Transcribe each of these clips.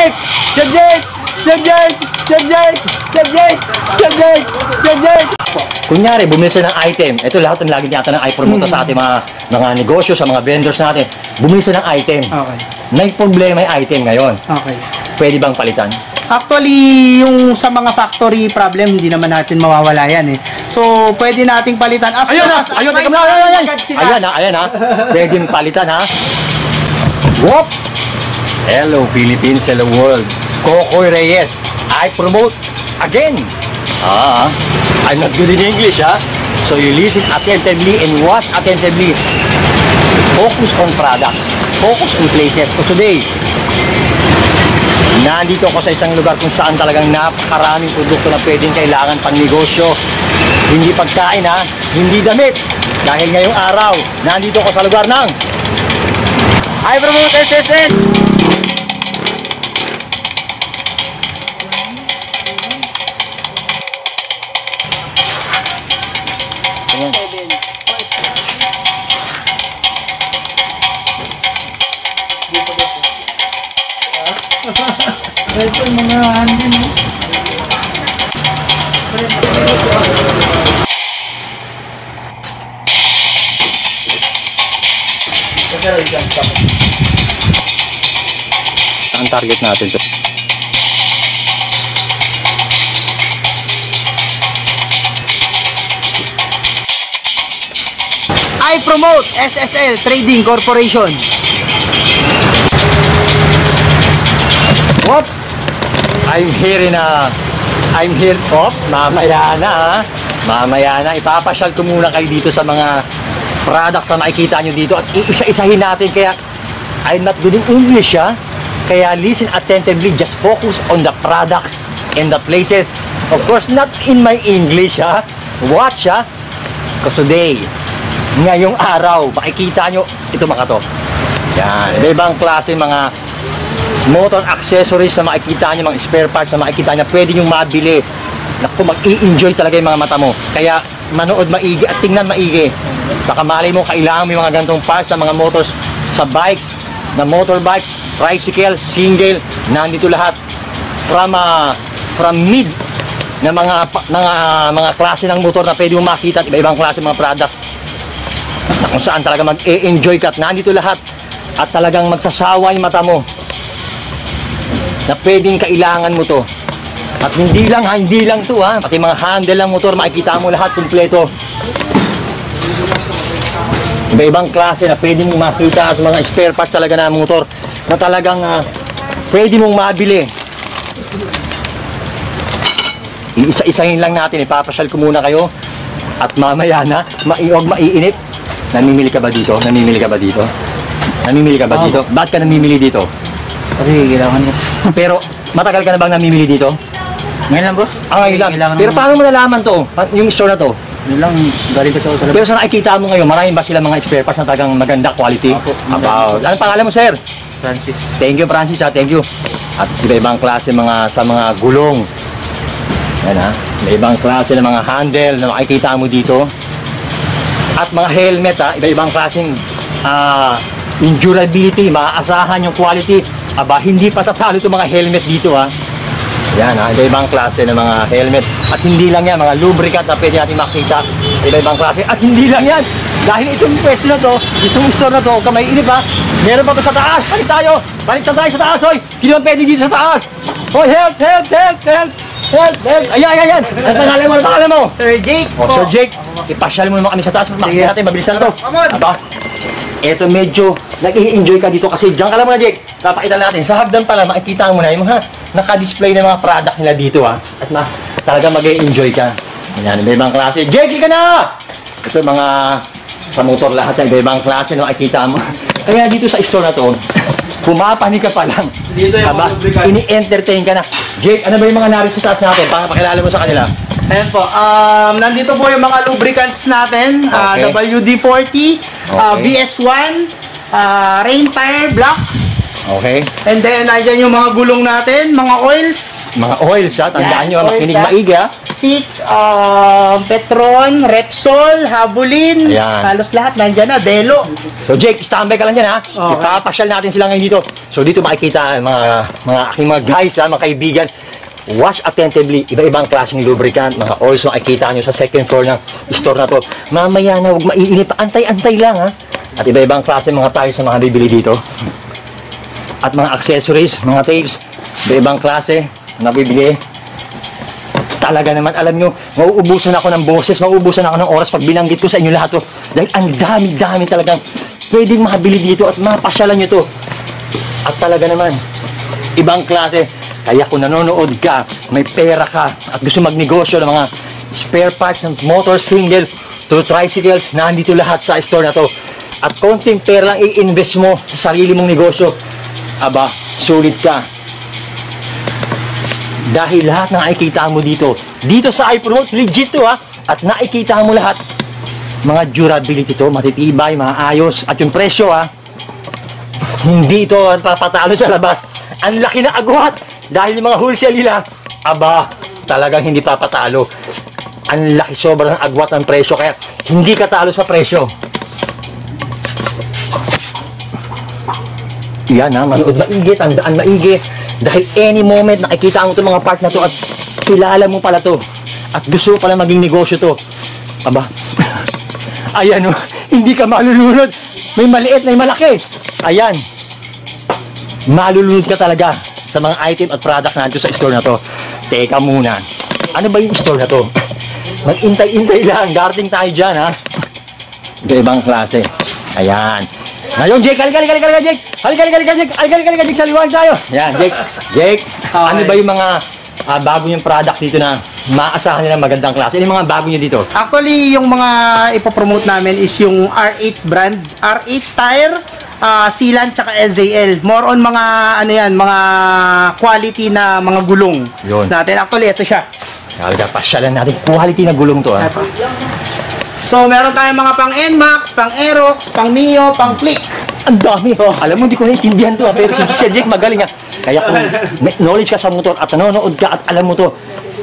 Jake! Chef Jake! Chef Jake! Chef Jake! Chef Jake! Chef Jake! Chef Jake! Kunyari, bumili siya ng item. Ito lahat ng lagi yata ng i-promote sa ating mga negosyo, sa mga vendors natin. Bumili siya ng item. Okay. May problema yung item ngayon. Okay. Pwede bang palitan? Actually, yung sa mga factory problem, hindi naman natin mawawala yan eh. So, pwede nating palitan. Ayun na! Ayun! Ayan na! Pwede palitan ha! Whoop! Hello Philippines, hello world. Kokoy Reyes, I promote again. I'm not good in English so you listen attentively and watch attentively. Focus on products, focus on places. So today, nandito ako sa isang lugar kung saan talagang napakaraming produkto na pwedeng kailangan pang negosyo. Hindi pagkain hindi damit. Dahil ngayong araw, nandito ako sa lugar ng I promote SSN. Ito yung mga handin mo. Ang target natin to. I promote SSL Trading Corporation. What? I'm here mamaya na ipapasyal ko muna kayo dito sa mga products na makikita nyo dito at iisa-isahin natin. Kaya I'm not good in English kaya listen attentively, just focus on the products and the places. Of course not in my English watch because today, ngayong araw, makikita nyo ito mga to. Yan, iba-ibang klase mga motor accessories na makikita nyo, mga spare parts na makikita nyo, pwede nyo mabili. Naku, mag-i-enjoy talaga yung mga mata mo. Kaya manood maigi at tingnan maigi. Baka malay mo, kailangan mo yung mga ganitong parts sa mga motors, sa bikes, na motorbikes, tricycle, single, nandito lahat. From mid na mga klase ng motor na pwede mo makita at iba-ibang klase mga products na kung saan talaga mag-e-enjoy ka at nandito lahat at talagang magsasawa yung mata mo na pwedeng kailangan mo to. At hindi lang to pati mga handle ng motor makikita mo lahat kumpleto. Iba-ibang klase na pwedeng makita at mga spare parts talaga ng motor na talagang pwede mong mabili. Iisa-isahin lang natin, ipapasyal ko muna kayo at mamaya na huwag maiinip. Namimili ka ba dito? Bakit ka namimili dito? Kasi kailangan ko. Pero matagal ka na bang namimili dito? Ngayon lang, boss. Ngayon lang. Pero paano mo nalaman to? Yung store na to? Yun lang, galing ko sa usalan. Pero sa nakikita mo ngayon, marami ba sila mga spare parts na talagang maganda quality? About. Anong pangalan mo, sir? Francis. Thank you, Francis thank you. At iba-ibang klase sa mga gulong. Yan may ibang klase ng mga handle na makikita mo dito. At mga helmet iba-ibang klaseng endurability, maaasahan yung quality. Hindi pa tatalo itong mga helmet dito Yan iba-ibang klase ng mga helmet. At hindi lang yan, mga lubricant na pwede natin makita. Iba-ibang klase. At hindi lang yan. Dahil itong pwesto na to, itong store na to, kamay inip meron pa ba sa taas? Balik tayo sa taas, hoy! Hindi naman pwede dito sa taas. Hoy, help! Ayan! Ang pangalan mo? Sir Jake po. Sir Jake, ipasyal mo naman kami sa taas. Makikita natin, mabilisan to. Eto medyo nag-i-enjoy ka dito kasi diyan ka lang muna, Jake. Papakita natin. Sa hagdan pala, makikita mo na yung mga naka-display na mga product nila dito At talaga mag-i-enjoy ka. Ayan, iba-ibang klase. Jake, ka na! Ito mga sa motor lahat na iba-ibang klase na makikita mo. Kaya dito sa store na to, pumapani ka pa lang. Dito yung ini-entertain ka na. Jake, ano ba yung mga narin sa taas natin? Pakilala mo sa kanila. Ayan po, nandito po yung mga lubricants natin, WD-40, BS1, Rain Tire Black, Okay? And then, nandyan yung mga gulong natin, mga oils. Mga oils, ha? Tandaan Yan, nyo, oils, makinig ha? maigi, ha? Sik, Petron, Repsol, Habulin, Ayan. halos lahat nandyan na, Delo. So Jake, standby ka lang dyan, ha? Okay. Ipapasyal natin sila ngayon dito. So dito makikita mga aking mga guys, ha? Mga kaibigan. Watch attentively, iba-ibang klaseng lubricant, mga oils na makikita nyo sa second floor ng store na to. Mamaya na, huwag maiinip, antay-antay lang, ha? At iba-ibang klase mga tires na mga bibili dito. At mga accessories, mga tapes, iba-ibang klase na bibili. Talaga naman, alam nyo, mauubusan ako ng boses, mauubusan ako ng oras pag binanggit ko sa inyo lahat to. Dahil ang dami-dami talagang pwedeng makabili dito at mapasyalan nyo to. At talaga naman, ibang klase. Kaya kung nanonood ka, may pera ka, at gusto magnegosyo ng mga spare parts ng motor, single, to tricycles, nandito lahat sa store na to. At konting pera lang i-invest mo sa sarili mong negosyo. Aba, sulit ka. Dahil lahat ng nakikita mo dito sa iPromote, legit to, ha? At nakikita mo lahat, mga durability to, matitibay, maayos, at yung presyo, ha? Hindi ito papatalo sa labas. Ang laki na agwat dahil yung mga wholesale nila, aba, talagang hindi papatalo. Ang laki, sobrang agwat ng presyo, kaya hindi ka talo sa presyo. Yan, ha, manood maigi, tandaan maigi. Dahil any moment nakikita mo itong mga part na to at kilala mo pala to at gusto mo pala maging negosyo to. Aba, ayan, oh, hindi ka malulunod. May maliit, may malaki. Ayan, malulunod ka talaga sa mga item at product na ito sa store na to. Teka muna, ano ba yung store na to? Mag-intay-intay lang, darating tayo dyan, ha? Ibang klase. Ayan. Ngayon, Jake, halika, Jake. Halika, Jake, sa liwanag tayo. Yan, Jake, ano ba yung mga bago yung product dito na maasahan nila magandang klase? Ano yung mga bago nyo dito? Actually, yung mga ipopromote namin is yung R8 brand, R8 tire, sealant, tsaka SAL. More on mga, ano yan, mga quality na mga gulong. Yun. Natin. Actually, ito siya. Halika, pasyalan natin. Quality na gulong to, ha? Ito. So, meron tayong mga pang NMAX, pang Aerox, pang Mio, pang Click. Ang dami. Oh, alam mo, hindi ko naiintindihan to, ha? Pero si Jake magaling, ha? Kaya kung may knowledge ka sa motor at nanonood ka at alam mo to,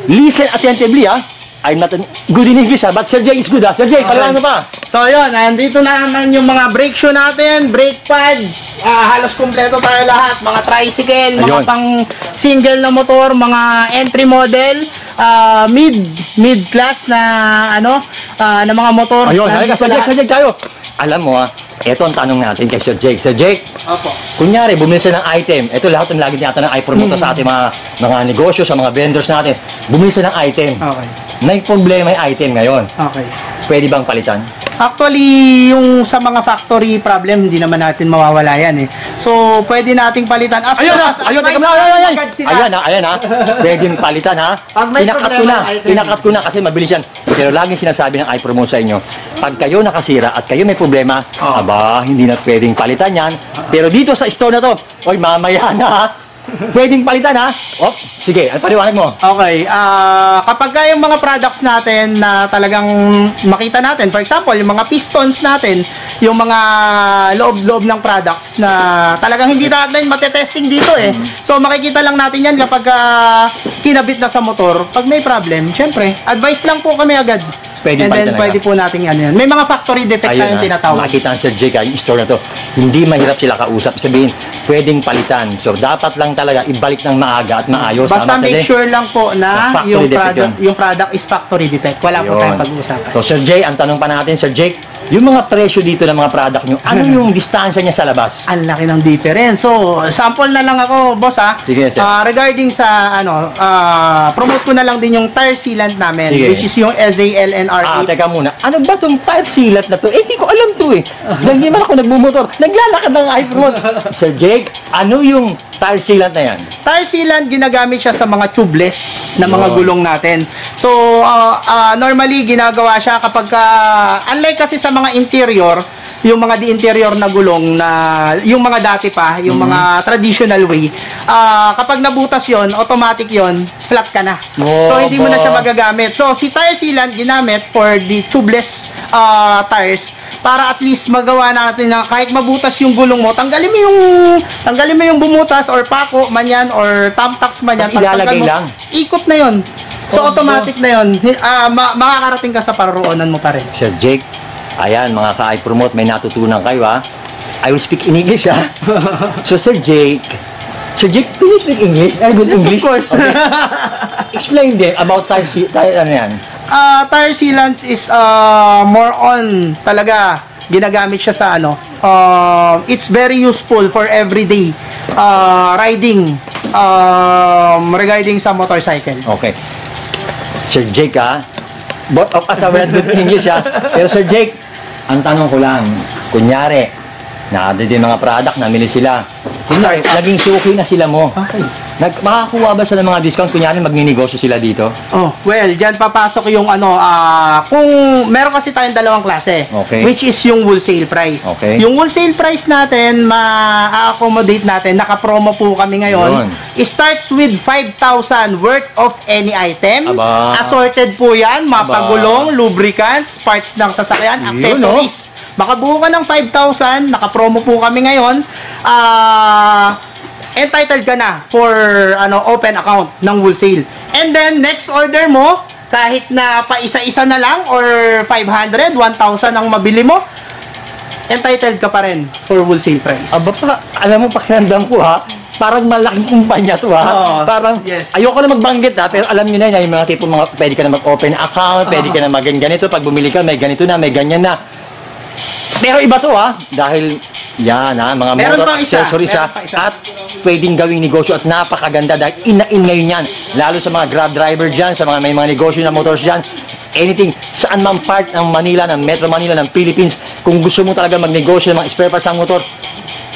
listen attentively, ha? I'm not good in English, ha? But Sir Jake is good, ha? Sir Jake, paliwanag mo pa. So, yun. Nandito naman yung mga brake shoe natin, brake pads. Halos kumpleto tayo lahat. Mga tricycle, mga Ayun. pang single na motor, mga entry model, mid-class na, na mga motor. Ayun, halika, Nandito Sir lahat. Jake tayo. Alam mo, ha? Ito ang tanong natin kay Sir Jake. Sir Jake, Opo. kunyari, bumili siya ng item. Ito lahat ng lagi natin ng i-promote sa ating mga negosyo, sa mga vendors natin. Bumili siya ng item. Okay. May problema yung item ngayon. Okay. Pwede bang palitan? Actually, yung sa mga factory problem, hindi naman natin mawawala yan, eh. So, pwede nating palitan. Ayun na! Ayun, teka muna! Ayun! agad sila. Ayan ha! Pwedeng palitan, ha? Pag may problema, item. Kinakat ko na kasi mabilis yan. Pero laging sinasabi ng iPromote sa inyo, pag kayo nakasira at kayo may problema, aba, hindi na pwedeng palitan yan. Pero dito sa store na to, oy, mamaya na, ha? Pwedeng palitan, ha? Oh, sige, ano paliwanag mo? Okay, kapag yung mga products natin na talagang makita natin, for example, yung mga pistons natin, yung mga loob-loob ng products na talagang hindi natin matetesting dito, eh. So, makikita lang natin yan kapag kinabit na sa motor. Pag may problem, syempre, advice lang po kami agad. Pwede And palitan then, agad. pwede po natin ano yan. May mga factory defect Ayun, tayong ha? tinatawag. Makikita ang Sir Jake, yung store na to, hindi mahirap sila kausap. Sabihin, pwedeng palitan. So, dapat lang talaga ibalik ng maaga at maayos. Basta Tama, Sir make Jake? sure lang po na Factory yung defect product is factory defect. Wala po Yun. tayong pag-uusapan. So, Sir Jay, ang tanong pa natin, Sir Jake, yung mga presyo dito ng mga product nyo, ano yung distansya niya sa labas? Ang laki ng difference. So, sample na lang ako, boss, ha? Sige, sir. Regarding sa, promote ko na lang din yung tire sealant namin, Sige. which is yung SAL and R8. Teka muna, ano ba itong tire sealant na to? Eh, hindi ko alam to eh. Dahil hindi man ako nagmumotor, naglalakad ng iPhone. Sir Jake, ano yung tire sealant na yan? Tire sealant, ginagamit siya sa mga tubeless na mga Yun. gulong natin. So, normally, ginagawa siya kapag, unlike kasi sa mga interior, yung mga di interior na gulong na yung mga dati pa, yung mga traditional way, kapag nabutas yon, automatic yon, flat ka na. So hindi mo na siya magagamit. So si tire sealant ginamit for the tubeless tires para at least magawa natin na kahit mabutas yung gulong mo, tanggalin mo yung bumutas or pako man yan or thumbtacks man yan, Ilalagay mo, lang. ikot na yon. So automatic na yon. Makakarating ka sa paroroonan mo pa rin. Sir Jake, ayan mga ka-I-promote, may natutunan kayo ha. I will speak in English ha. So Sir Jake, can you speak English? Good Yes, English? of course. Okay. Explain them about tire ano yan? Tire sealants is more on talaga ginagamit siya sa ano. It's very useful for everyday riding regarding sa motorcycle. Okay. Sir Jake ha, both of us are good English ha. Pero Sir Jake, ang tanong ko lang, kunyari, din mga product, namili sila. Kunyari, naging suki na sila mo. Okay. Makakuha ba sila ng mga discount? Kunyari, magninegosyo sila dito? Oh, well, diyan papasok yung ano, kung meron kasi tayong dalawang klase, Okay. which is yung wholesale price. Okay. Yung wholesale price natin, ma-accommodate natin, naka-promo po kami ngayon. Yun. It starts with 5,000 worth of any item. Aba. Assorted po yan, mapagulong, lubricants, parts ng sasakyan, Yun, accessories. Makabuo ka ng 5,000, naka-promo po kami ngayon. Entitled ka na for open account ng wholesale. And then next order mo, kahit na pa isa-isa na lang or 500, 1,000 ang mabili mo, entitled ka pa rin for wholesale price. Aba pa, alam mo, pakiramdam ko ha, parang malaking kumpanya to ha. Oo, Parang, yes. ayoko na magbanggit ha, pero alam nyo na yung mga tipo, pwede ka na mag-open account, pwede ka na ganito, pag bumili ka, may ganito na, may ganyan na. Pero iba to ha, dahil yan ha, mga Meron motor pang isa, accessories ha, meron pa isa. at pwedeng gawing negosyo at napakaganda dahil in ngayon yan, lalo sa mga grab driver dyan, sa mga may mga negosyo na motors dyan, anything, saan man part ng Manila, ng Metro Manila, ng Philippines, kung gusto mo talaga magnegosyo ng mga spare parts ng motor,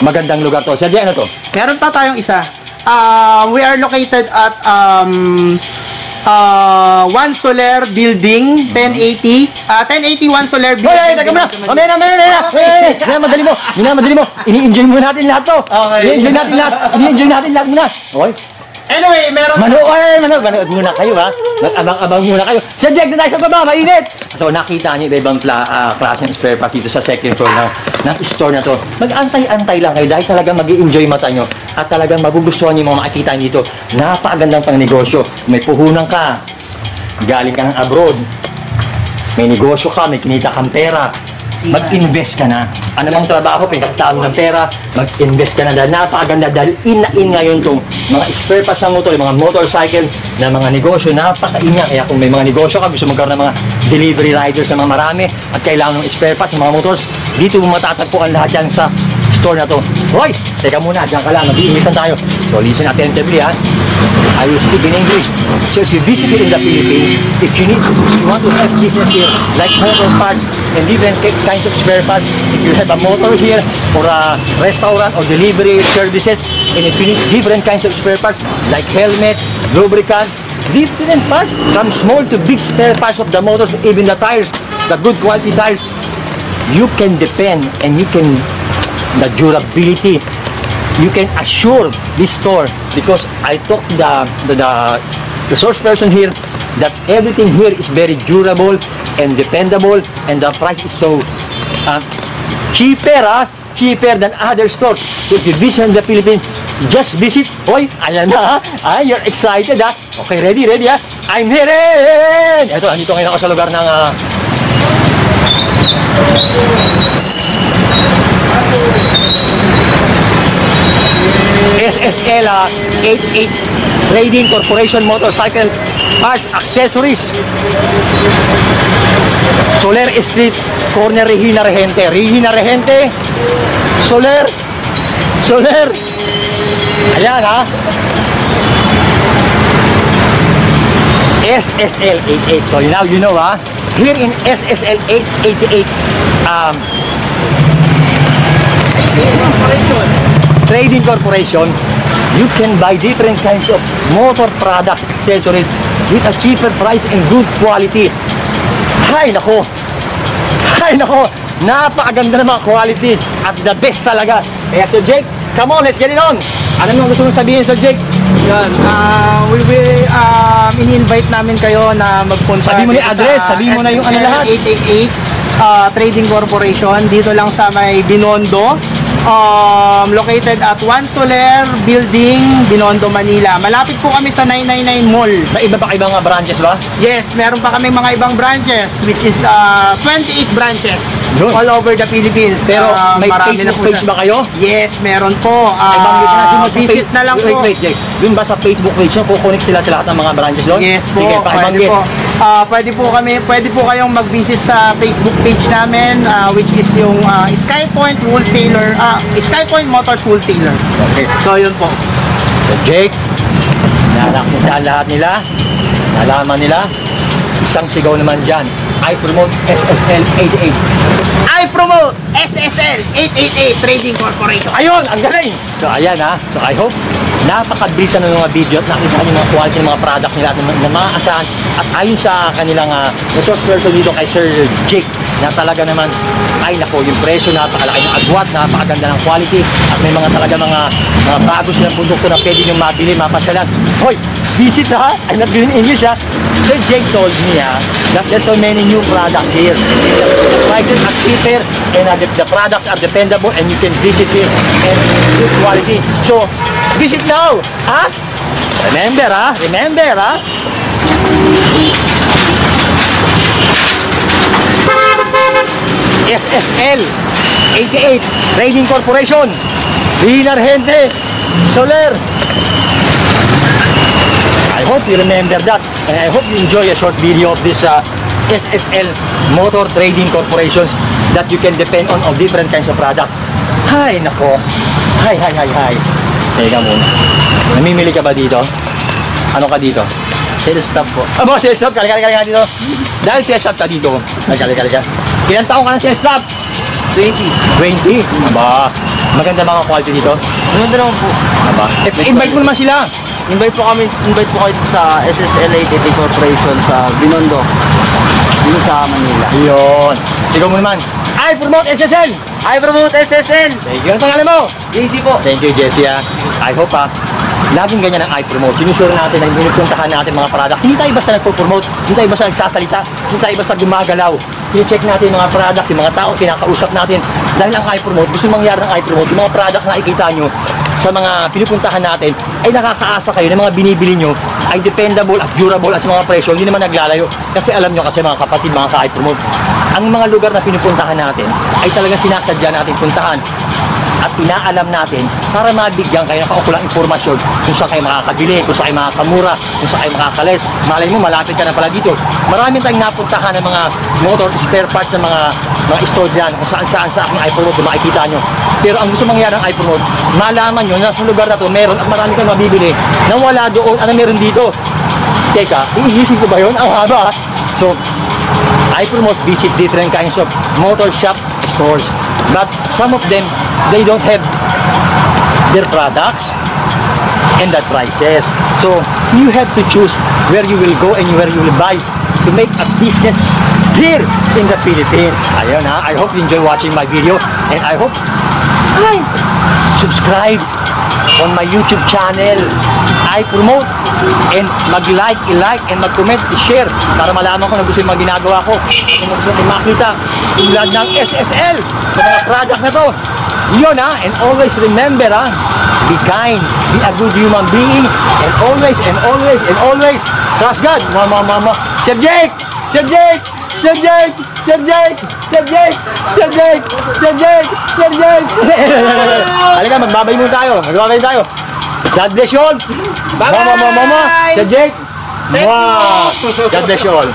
magandang lugar to. Sir, ano to? Meron pa tayong isa. We are located at One Soler Building, 1080. 1080 One Soler Building. Hoy, teka muna! Mamaya na! Minamadali mo! Ini-enjoy mo natin lahat to! Okay. Ini-enjoy natin lahat muna! Okay? Anyway, meron Manood muna kayo ha. Mag-abang muna kayo. Sir Jack, na tayo sa baba, mainit! So nakita niyo iba-ibang klase ng spare parts dito sa second floor ng store na to. Mag-antay-antay lang kayo dahil talagang mag-i-enjoy mata nyo at talagang magugustuhan niyo yung mga makikita dito. Napakagandang pang negosyo. May puhunan ka. Galing ka ng abroad. May negosyo ka, may kinita kang pera. Mag-invest ka na. Ano mang trabaho, pinagtaon ng pera, mag-invest ka na dahil napakaganda dahil in ngayon itong mga spare parts ng motor, yung mga motorcycle na mga negosyo, napaka-inya. Kaya kung may mga negosyo ka, gusto magkaroon ng mga delivery riders na mga marami at kailangan ng spare parts ng mga motors, dito mo matatagpuan lahat yan sa store na to. Hoy! Teka muna, dyan ka lang, mag-iingisan tayo. So listen attentively ha. I will speak in English. So if you visit here in the Philippines, if you want to have business here, like motor parts and different kinds of spare parts, if you have a motor here or a restaurant or delivery services, and if you need different kinds of spare parts like helmets, lubricants, different parts from small to big spare parts of the motors, even the tires, the good quality tires, you can depend and you can, the durability, you can assure this store because I talked to the source person here that everything here is very durable and dependable and the price is so cheaper than other stores. So if you visit the Philippines, just visit. Oy, ayan na ha. You're excited ha. Okay, ready ha. I'm here. Ito, andito ngayon ako sa lugar ng SSL 88 Trading Corporation Motorcycle Parts Accessories, Soler Street, corner Regina Regente, Soler, ayan ha, SSL 88. So now you know ha, here in SSL 888 Trading Corporation, you can buy different kinds of motor products, accessories with a cheaper price and good quality. Hay nako! Ay nako, napakaganda ng mga quality at the best talaga. Kaya Sir Jake, come on, let's get it on. Ano nang gusto mong sabihin, Sir Jake? Yan, we will ini-invite namin kayo na magpunta. Sabi mo na yung dito address, sa sabi mo na yung ano SSL lahat. 888 Trading Corporation dito lang sa may Binondo. Located at One Soler Building, Binondo, Manila. Malapit po kami sa 999 Mall. May iba pa ibang mga branches ba? Yes, meron pa kami mga ibang branches which is 28 branches Yun. all over the Philippines. Pero may marami na Facebook po page siya. ba kayo? Yes, meron po. Ibang Visit na lang po. Wait, Jake. Doon ba sa Facebook page nyo, kukunik sila sa lahat ng mga branches doon? Yes po, Sige, pwede pakibanggit. po. Pwede po kayong mag-visit sa Facebook page namin which is yung Skypoint Wholesaler, Skypoint Motors Wholesaler. Okay. So yun po. So Jake, nakakita lahat nila, nalaman nila, isang sigaw naman dyan, I promote SSL 88. I promote SSL 888 Trading Corporation. Ayun, ang galing! So ayan ha, so I hope napakabilisan ng mga video at nakita nyo mga quality ng mga product nila at na maaasahan at ayon sa kanilang resort person dito kay Sir Jake na talaga naman ay nako yung presyo napakalaki ng agwat, napakaganda ng quality at may mga talaga mga bago silang produkto na pwede nyo mabili, mapasyalan. Hoy, visit ha, I'm not doing English ha. Sir Jake told me that there's so many new products here. The prices are cheaper and the products are dependable and you can visit here and good quality. So, visit now! Ha? Remember ha? Remember ha? SSL 88 Trading Corporation Dinar Gente Soler. I hope you remember that and I hope you enjoy a short video of this SSL Motor Trading Corporations that you can depend on of different kinds of products. Hay nako. Hay. Teka muna. Namimili ka ba dito? Ano ka dito? Sales staff po. Abo, sales staff. Kalika dito. Dahil sales staff ka dito. Kalika. Ilang taong ka ng sales staff? 20. 20? Aba, maganda mga quality dito. Maganda naman po. Aba, invite mo naman sila. Invite po kayo sa SSL 888 Corporation sa Binondo. Dito sa Manila. Yun. Sigaw mo naman. I promote SSL. I promote SSL. Thank you. Ang pangalan mo? Easy po. Thank you, Jessie. I hope laging ganyan ang i-promote. Sinusure natin na pinupuntahan natin mga product. Hindi tayo basta nagpo-promote, hindi tayo basta nagsasalita, hindi tayo basta gumagalaw. Kine-check natin yung mga product, yung mga tao, kinakausap natin. Dahil ang i-promote, gusto mangyari ng i-promote, yung mga product na nakikita nyo sa mga pinupuntahan natin, ay nakakaasa kayo na mga binibili nyo ay dependable at durable at mga presyo, hindi naman naglalayo. Kasi alam nyo kasi mga kapatid, mga ka-i-promote, ang mga lugar na pinupuntahan natin ay talagang sinasadya natin puntahan at inaalam natin para mabigyan kayo ng kaukulang impormasyon kung saan kayo makakabili, kung saan kayo makakamura, kung saan kayo makakalis. Malay mo, malapit ka na pala dito. Marami tayong napuntahan ng mga motor spare parts ng mga store dyan, kung saan sa aking iPromote, makikita nyo. Pero ang gusto mangyari ng iPromote, malaman nyo na sa lugar na to meron at marami kang mabibili na wala doon, ano meron dito. Teka, iisip ko ba yun? Ang haba. So, iPromote visit different kinds of motor shop stores, but some of them they don't have their products and the prices. So you have to choose where you will go and where you will buy to make a business here in the Philippines. Ayun ha, I hope you enjoy watching my video and I hope subscribe on my YouTube channel. I promote and mag-like, i-like and mag-comment, i-share para malaman ko na gusto yung mga ginagawa ko. Kung gusto yung makita tulad ng SSL sa mga product na to. Yun ha, and always remember ha, be kind, be a good human being and always trust God. Mama. Sir Jake! Halika, magbabay muna tayo. God bless you all. Bye-bye. Mama. Sir Jake. Thank you. God bless you all.